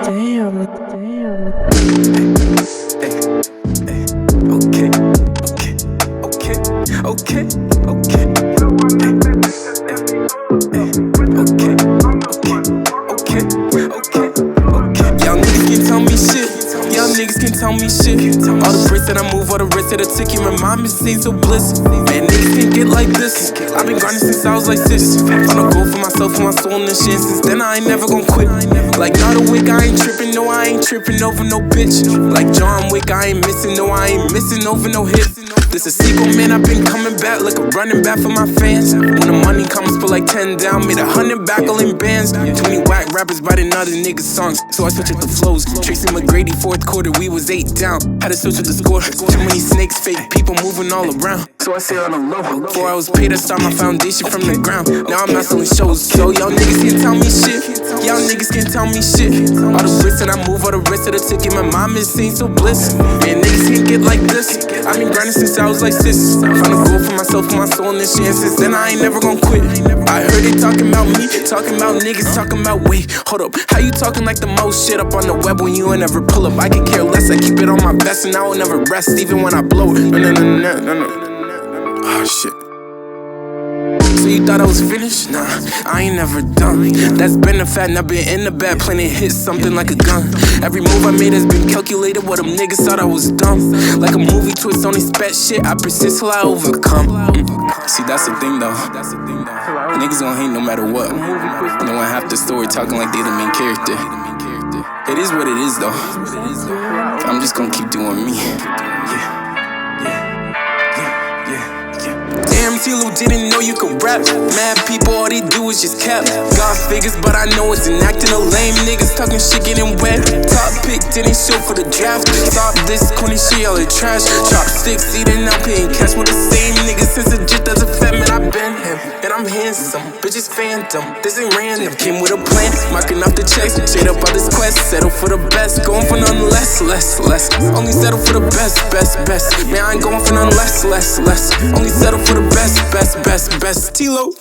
Damn. Okay. Y'all niggas can tell me shit. All the bricks that I move, all the risks that I took, you my mom is saying so bliss. Man, niggas can't get like this. I've been grinding since I was like this. On a goal for myself, for my soul and this shit. Since then I ain't never gon' quit. Like Nardo Wick, I ain't trippin', no, I ain't trippin' over no bitch. Like John Wick, I ain't missing, no, I ain't missing over no hits. This a sequel, man, I've been coming back like a running back for my fans. When the money comes, put like 10 down, made 100 back all in bands. Too many whack rappers biting other niggas' songs, so I switch up the flows. Tracy McGrady, fourth quarter, we was 8 down. Had to switch up the score, too many snakes, fake people moving all around. So I say on the low, before I was paid, I start my foundation from the ground. Now I'm not selling shows, so y'all niggas can tell me shit. Y'all niggas can tell me shit. All the bricks that I move, all the risks that I took, and my mom is saying so bliss. Man, niggas can't get like this. I've been grinding since I was like this. Trying to go for myself, for my soul, and this shit. And since then I ain't never gon' quit. I heard they talking about me, talking about niggas, talking about wait, hold up. How you talking like the most shit up on the web when you ain't never pull up? I can care less, I keep it on my vest and I will never rest, even when I blow it. No. Oh shit. So you thought I was finished? Nah, I ain't never done. That's been a fact, and I've been in the bad planning hits, something like a gun. Every move I made has been calculated, what them niggas thought I was dumb. Like a movie twist, on expect shit, I persist till I overcome. See, that's the thing though. Niggas gon' hate no matter what. Knowing half the story, talking like they the main character. It is what it is though. I'm just gonna keep doing me. Damn, T-Lo didn't know you could rap. Mad people, all they do is just cap. God figures, but I know it's an acting. No lame niggas talking shit getting wet. Top pick didn't show for the draft. Stop this corny shit, all the trash. Chopsticks eating out, paying cash with the same niggas since the jit as a fat man. I've been him, and I'm handsome. Bitches phantom, this ain't random. Came with a plan, marking off the checks. Straight up on this quest, settle for the best. Going for none less. Only settle for the best. Man, I ain't going for none less. Only settle for the best. T-Lo.